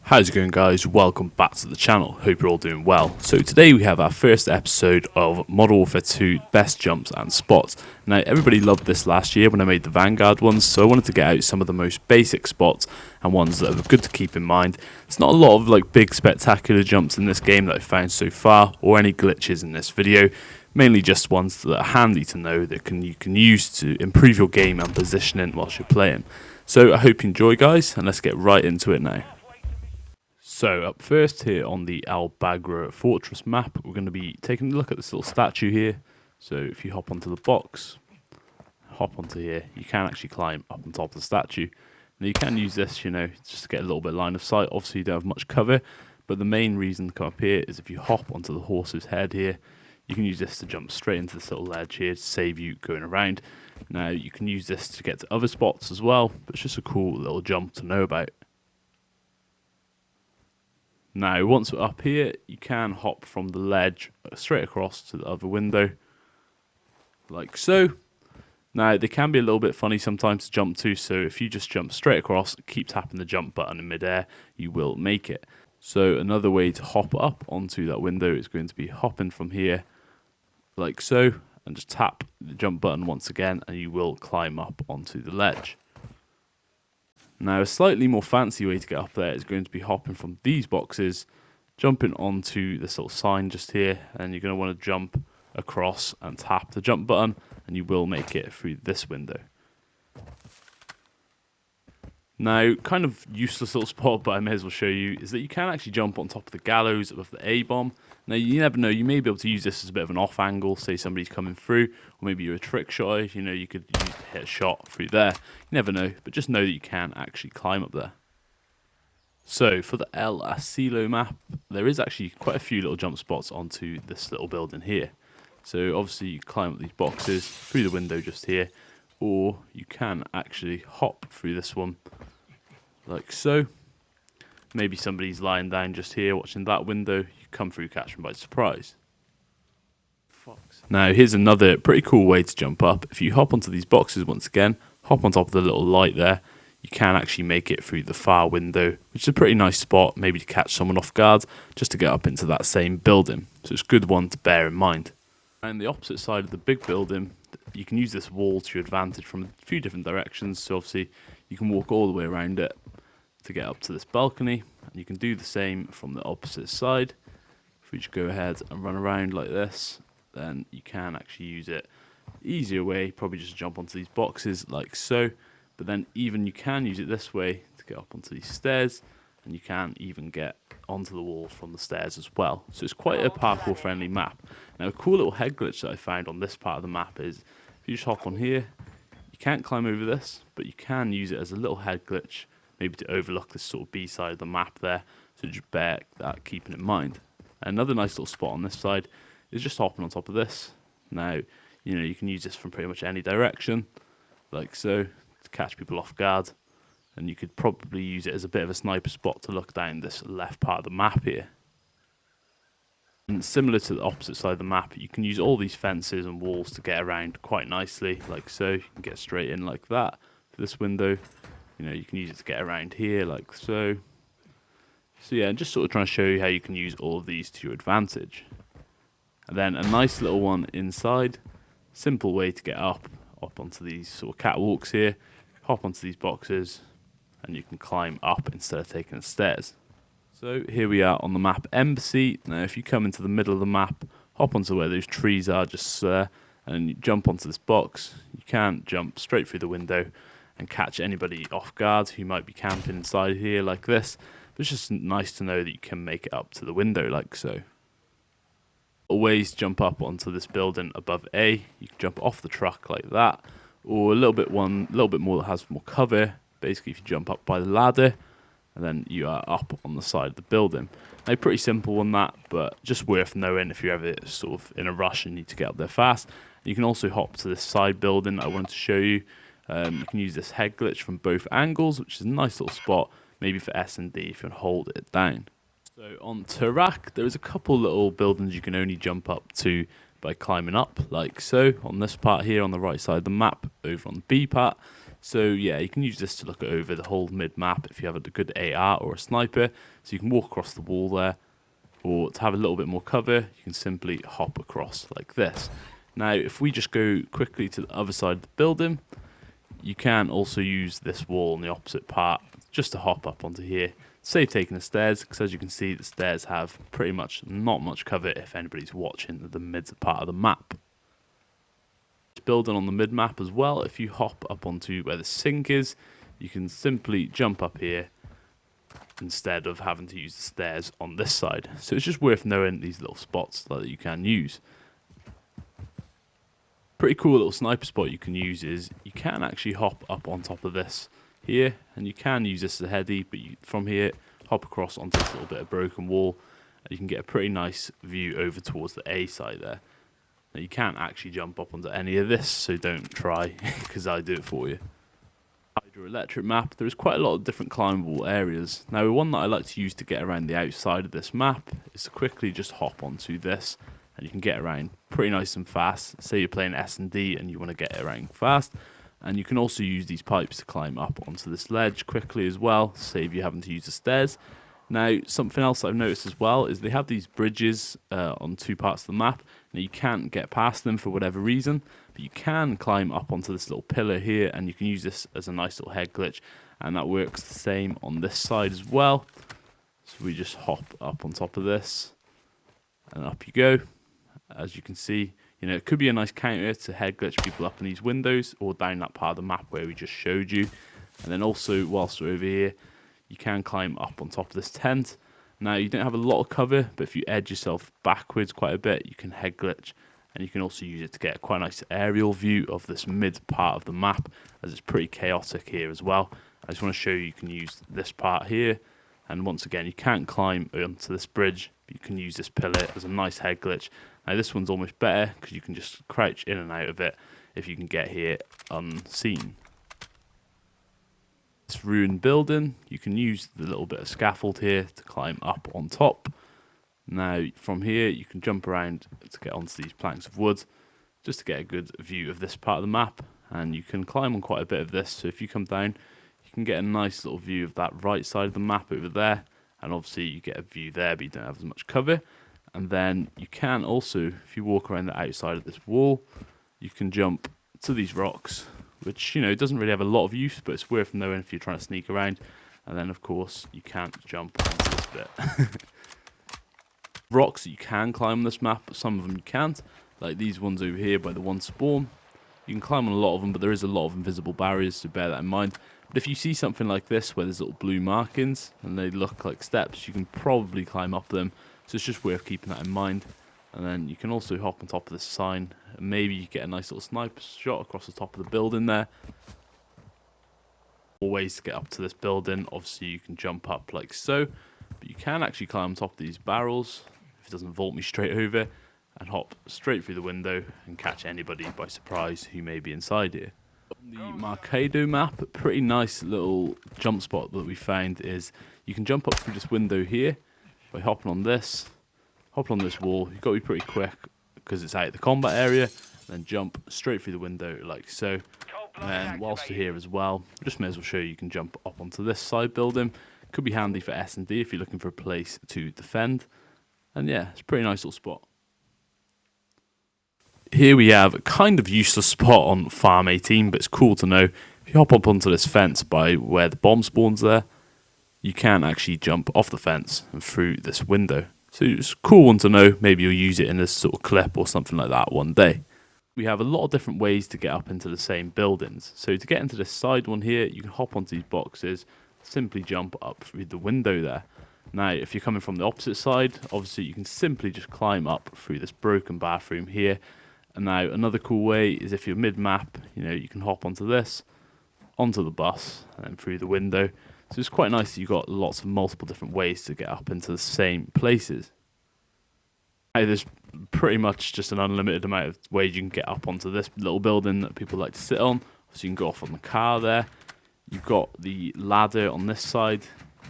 How's it going, guys? Welcome back to the channel. Hope you're all doing well. So today we have our first episode of Modern Warfare 2 Best Jumps and Spots. Now everybody loved this last year when I made the Vanguard ones, so I wanted to get out some of the most basic spots and ones that are good to keep in mind. It's not a lot of big spectacular jumps in this game that I've found so far, or any glitches in this video. Mainly just ones that are handy to know that you can use to improve your game and positioning whilst you're playing. So I hope you enjoy, guys, and let's get right into it now. So up first here on the Bagra Fortress map, we're going to be taking a look at this little statue here. So if you hop onto the box, hop onto here, you can actually climb up on top of the statue. Now you can use this, just to get a little bit of line of sight. Obviously you don't have much cover, but the main reason to come up here is if you hop onto the horse's head here, you can use this to jump straight into this little ledge here to save you going around. Now you can use this to get to other spots as well, but it's just a cool little jump to know about. Now, once we're up here, you can hop from the ledge straight across to the other window, like so. Now, they can be a little bit funny sometimes to jump to, so if you just jump straight across, keep tapping the jump button in midair, you will make it. So another way to hop up onto that window is going to be hopping from here, like so, and just tap the jump button once again, and you will climb up onto the ledge. Now, a slightly more fancy way to get up there is going to be hopping from these boxes, jumping onto this little sign just here, and you're going to want to jump across and tap the jump button, and you will make it through this window. Now, kind of useless little spot, but I may as well show you, is that you can actually jump on top of the gallows above the A-bomb. Now, you never know, you may be able to use this as a bit of an off angle, say somebody's coming through, or maybe you're a trick shot, you could hit a shot through there. You never know, but just know that you can actually climb up there. So, for the Lrcilo map, there is actually quite a few little jump spots onto this little building here. So, obviously, you climb up these boxes through the window just here, or you can actually hop through this one, like so. Maybe somebody's lying down just here watching that window, you come through, catch them by surprise. Now here's another pretty cool way to jump up. If you hop onto these boxes once again, hop on top of the little light there, you can actually make it through the far window, which is a pretty nice spot, maybe to catch someone off guard, just to get up into that same building. So it's a good one to bear in mind. And the opposite side of the big building, you can use this wall to your advantage from a few different directions. So obviously you can walk all the way around it to get up to this balcony, and you can do the same from the opposite side. If we just go ahead and run around like this, then you can actually use it easier way, probably just jump onto these boxes like so, but then even you can use it this way to get up onto these stairs, and you can even get onto the wall from the stairs as well. So it's quite a parkour friendly map. Now a cool little head glitch that I found on this part of the map is if you just hop on here, you can't climb over this, but you can use it as a little head glitch, maybe to overlook this sort of B side of the map there. So just bear that keeping in mind. Another nice little spot on this side is just hopping on top of this. Now, you can use this from pretty much any direction, like so, to catch people off guard. And you could probably use it as a bit of a sniper spot to look down this left part of the map here. And similar to the opposite side of the map, you can use all these fences and walls to get around quite nicely, like so. You can get straight in like that to this window. You can use it to get around here, like so. So yeah, just sort of trying to show you how you can use all of these to your advantage. And then a nice little one inside. Simple way to get up onto these sort of catwalks here. Hop onto these boxes, and you can climb up instead of taking the stairs. So here we are on the map Embassy. Now if you come into the middle of the map, hop onto where those trees are just there, and you jump onto this box. You can jump straight through the window and catch anybody off guard who might be camping inside here like this. But it's just nice to know that you can make it up to the window like so. Always jump up onto this building above A. You can jump off the truck like that, or a little bit more that has more cover. Basically, if you jump up by the ladder, and then you are up on the side of the building. Now, pretty simple on that, but just worth knowing if you're ever sort of in a rush and need to get up there fast. You can also hop to this side building that I wanted to show you. You can use this head glitch from both angles, which is a nice little spot, maybe for S&D if you hold it down. So on Tarak, there is a couple little buildings you can only jump up to by climbing up, like so. On this part here on the right side of the map, over on the B part, So yeah, you can use this to look over the whole mid-map if you have a good AR or a sniper. So you can walk across the wall there, or to have a little bit more cover, you can simply hop across like this. Now, if we just go quickly to the other side of the building, you can also use this wall on the opposite part just to hop up onto here. Save taking the stairs, because as you can see, the stairs have pretty much not much cover if anybody's watching the mid part of the map. Building on the mid map as well, if you hop up onto where the sink is, you can simply jump up here instead of having to use the stairs on this side. So it's just worth knowing these little spots that you can use. Pretty cool little sniper spot you can use is you can actually hop up on top of this here, and you can use this as a heady, but from here hop across onto this little bit of broken wall, and you can get a pretty nice view over towards the A side there. Now you can't actually jump up onto any of this, so don't try, because I do it for you. Hydroelectric map, there is quite a lot of different climbable areas. Now one that I like to use to get around the outside of this map is to quickly just hop onto this, and you can get around pretty nice and fast. Say you're playing S&D and you want to get around fast, and you can also use these pipes to climb up onto this ledge quickly as well, save you having to use the stairs. Now, something else I've noticed as well is they have these bridges on two parts of the map. Now, you can't get past them for whatever reason, but you can climb up onto this little pillar here, and you can use this as a nice little head glitch, and that works the same on this side as well. So we just hop up on top of this, and up you go. As you can see, you know, it could be a nice counter to head glitch people up in these windows or down that part of the map where we just showed you. And then also, whilst we're over here, you can climb up on top of this tent. Now, you don't have a lot of cover, but if you edge yourself backwards quite a bit, you can head glitch, and you can also use it to get quite a nice aerial view of this mid part of the map, as it's pretty chaotic here as well. I just want to show you can use this part here, and once again, you can't climb onto this bridge, but you can use this pillar as a nice head glitch. Now, this one's almost better because you can just crouch in and out of it if you can get here unseen. This ruined building, you can use the little bit of scaffold here to climb up on top. Now from here you can jump around to get onto these planks of wood just to get a good view of this part of the map, and you can climb on quite a bit of this. So if you come down, you can get a nice little view of that right side of the map over there, and obviously you get a view there but you don't have as much cover. And then you can also, if you walk around the outside of this wall, you can jump to these rocks, which, you know, doesn't really have a lot of use, but it's worth knowing if you're trying to sneak around. And then, of course, you can't jump onto this bit. Rocks that you can climb on this map, but some of them you can't. Like these ones over here by the one spawn. You can climb on a lot of them, but there is a lot of invisible barriers, so bear that in mind. But if you see something like this, where there's little blue markings, and they look like steps, you can probably climb up them. So it's just worth keeping that in mind. And then you can also hop on top of this sign, and maybe you get a nice little sniper shot across the top of the building there. More ways to get up to this building. Obviously you can jump up like so, but you can actually climb on top of these barrels if it doesn't vault me straight over, and hop straight through the window and catch anybody by surprise who may be inside here. On the Marquaido map, a pretty nice little jump spot that we found is you can jump up through this window here by hopping on this. Hop on this wall, you've got to be pretty quick because it's out of the combat area, then jump straight through the window like so. And then whilst you're here as well, just may as well show you can jump up onto this side building. Could be handy for S&D if you're looking for a place to defend. And yeah, it's a pretty nice little spot. Here we have a kind of useless spot on Farm 18, but it's cool to know. If you hop up onto this fence by where the bomb spawns there, you can actually jump off the fence and through this window. So it's a cool one to know. Maybe you'll use it in this sort of clip or something like that one day. We have a lot of different ways to get up into the same buildings. So to get into this side one here, you can hop onto these boxes, simply jump up through the window there. Now, if you're coming from the opposite side, obviously you can simply just climb up through this broken bathroom here. And now another cool way is if you're mid-map, you know, you can hop onto this, onto the bus, and then through the window. So it's quite nice that you've got lots of multiple different ways to get up into the same places. Now, there's pretty much just an unlimited amount of ways you can get up onto this little building that people like to sit on. So you can go off on the car there. You've got the ladder on this side.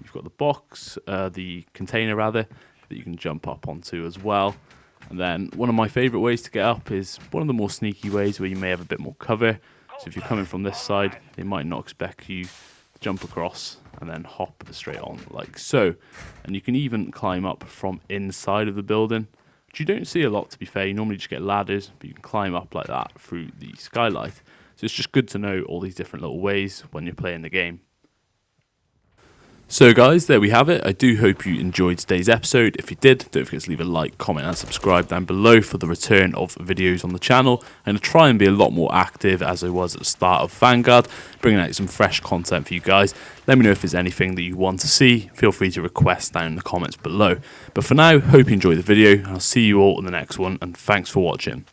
You've got the box, the container rather, that you can jump up onto as well. And then one of my favourite ways to get up is one of the more sneaky ways where you may have a bit more cover. So if you're coming from this side, they might not expect you to jump across and then hop straight on like so. And you can even climb up from inside of the building, which you don't see a lot, to be fair. You normally just get ladders, but you can climb up like that through the skylight. So it's just good to know all these different little ways when you're playing the game. So guys, there we have it. I do hope you enjoyed today's episode. If you did, don't forget to leave a like, comment and subscribe down below for the return of videos on the channel. I'm going to try and be a lot more active as I was at the start of Vanguard, bringing out some fresh content for you guys. Let me know if there's anything that you want to see. Feel free to request down in the comments below. But for now, hope you enjoyed the video, and I'll see you all in the next one, and thanks for watching.